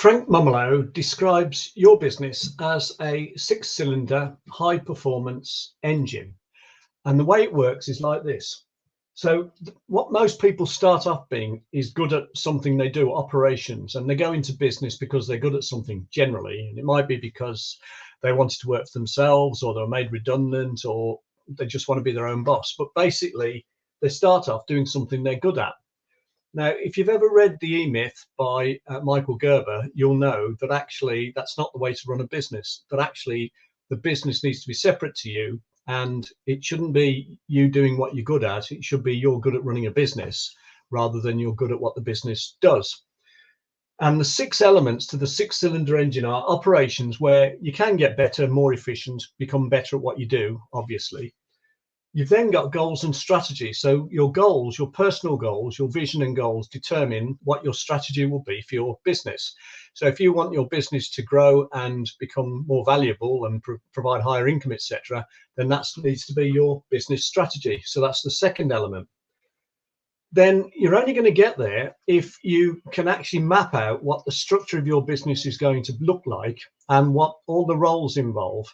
Frank Mumolo describes your business as a six-cylinder, high-performance engine. And the way it works is like this. So what most people start off being is good at something they do, operations, and they go into business because they're good at something generally. And it might be because they wanted to work for themselves, or they were made redundant, or they just want to be their own boss. But basically, they start off doing something they're good at. Now, if you've ever read The E-Myth by Michael Gerber, you'll know that actually that's not the way to run a business, that actually the business needs to be separate to you, and it shouldn't be you doing what you're good at. It should be you're good at running a business rather than you're good at what the business does. And the six elements to the six-cylinder engine are operations, where you can get better, more efficient, become better at what you do, obviously. You've then got goals and strategy. So your goals, your personal goals, your vision and goals determine what your strategy will be for your business. So if you want your business to grow and become more valuable and provide higher income, etc., then that needs to be your business strategy. So that's the second element. Then you're only going to get there if you can actually map out what the structure of your business is going to look like and what all the roles involve,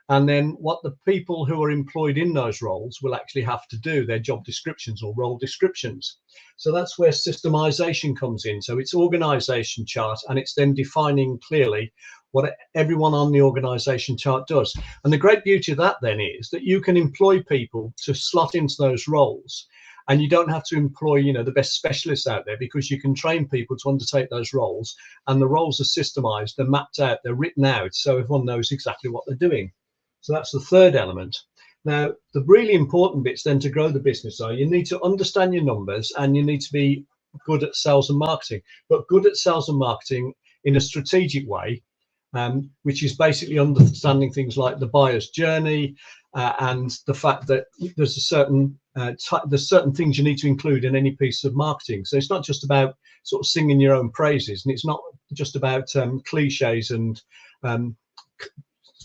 and then what the people who are employed in those roles will actually have to do, their job descriptions or role descriptions. So that's where systemization comes in. So it's organization chart, and it's then defining clearly what everyone on the organization chart does. And the great beauty of that then is that you can employ people to slot into those roles. And you don't have to employ, the best specialists out there, because you can train people to undertake those roles, and the roles are systemized, they're mapped out, they're written out, so everyone knows exactly what they're doing. So that's the third element. Now, the really important bits then to grow the business are you need to understand your numbers, and you need to be good at sales and marketing, but good at sales and marketing in a strategic way, which is basically understanding things like the buyer's journey, and the fact that there's certain things you need to include in any piece of marketing. So it's not just about sort of singing your own praises, and it's not just about cliches and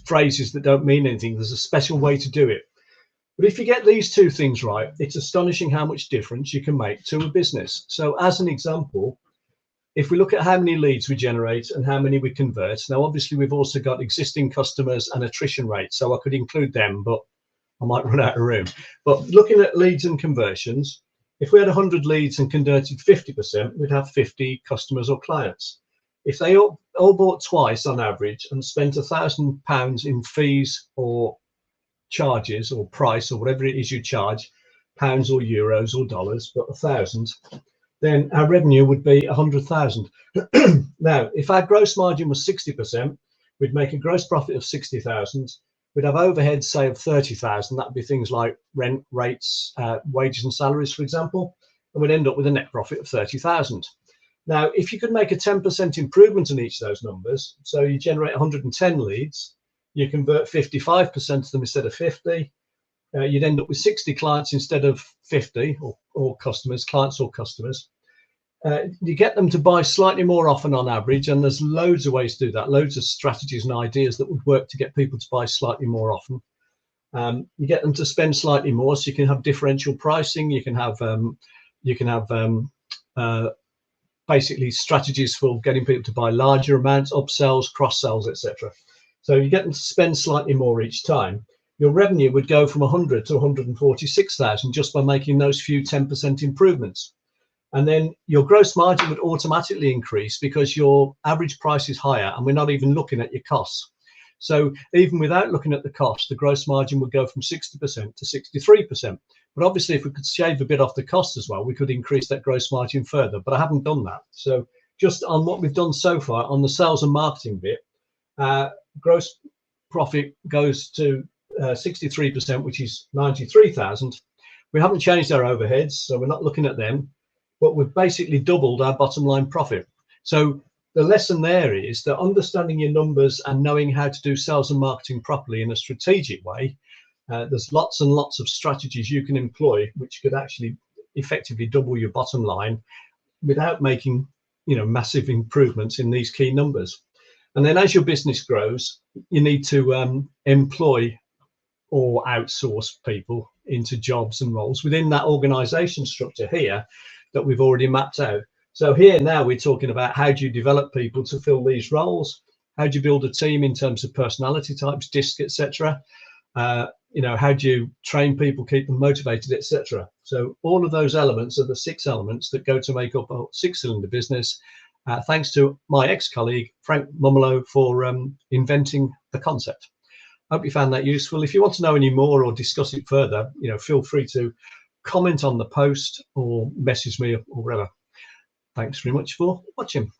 phrases that don't mean anything. There's a special way to do it. But if you get these two things right, it's astonishing how much difference you can make to a business. So as an example, if we look at how many leads we generate and how many we convert, now obviously we've also got existing customers and attrition rates, so I could include them, but I might run out of room. But looking at leads and conversions, if we had 100 leads and converted 50%, we'd have 50 customers or clients. If they all bought twice on average and spent £1,000 in fees or charges or price or whatever it is you charge, pounds or euros or dollars, but 1,000, then our revenue would be 100,000. Now, if our gross margin was 60%, we'd make a gross profit of 60,000. We'd have overheads, say, of 30,000. That'd be things like rent, rates, wages and salaries, for example. And we'd end up with a net profit of 30,000. Now, if you could make a 10% improvement in each of those numbers, so you generate 110 leads, you convert 55% of them instead of 50, you'd end up with 60 clients instead of 50, or customers, clients or customers. You get them to buy slightly more often on average, and there's loads of ways to do that, loads of strategies and ideas that would work to get people to buy slightly more often. You get them to spend slightly more, so you can have differential pricing. You can have basically strategies for getting people to buy larger amounts, upsells, cross sells, etc. So you get them to spend slightly more each time. Your revenue would go from 100 to 146,000 just by making those few 10% improvements. And then your gross margin would automatically increase because your average price is higher, and we're not even looking at your costs. So even without looking at the cost, the gross margin would go from 60% to 63%. But obviously, if we could shave a bit off the cost as well, we could increase that gross margin further. But I haven't done that. So just on what we've done so far on the sales and marketing bit, gross profit goes to 63%, which is 93,000. We haven't changed our overheads, so we're not looking at them, but we've basically doubled our bottom line profit. So the lesson there is that understanding your numbers and knowing how to do sales and marketing properly in a strategic way, there's lots and lots of strategies you can employ which could actually effectively double your bottom line without making massive improvements in these key numbers. And then as your business grows, you need to employ or outsource people into jobs and roles within that organization structure here that we've already mapped out. So here now we're talking about how do you develop people to fill these roles? How do you build a team in terms of personality types, DISC, etc.? How do you train people, keep them motivated, etc.? So all of those elements are the 6 elements that go to make up a 6-cylinder business. Thanks to my ex-colleague Frank Mumolo for inventing the concept. I hope you found that useful. If you want to know any more or discuss it further, feel free to comment on the post or message me or whatever. Thanks very much for watching.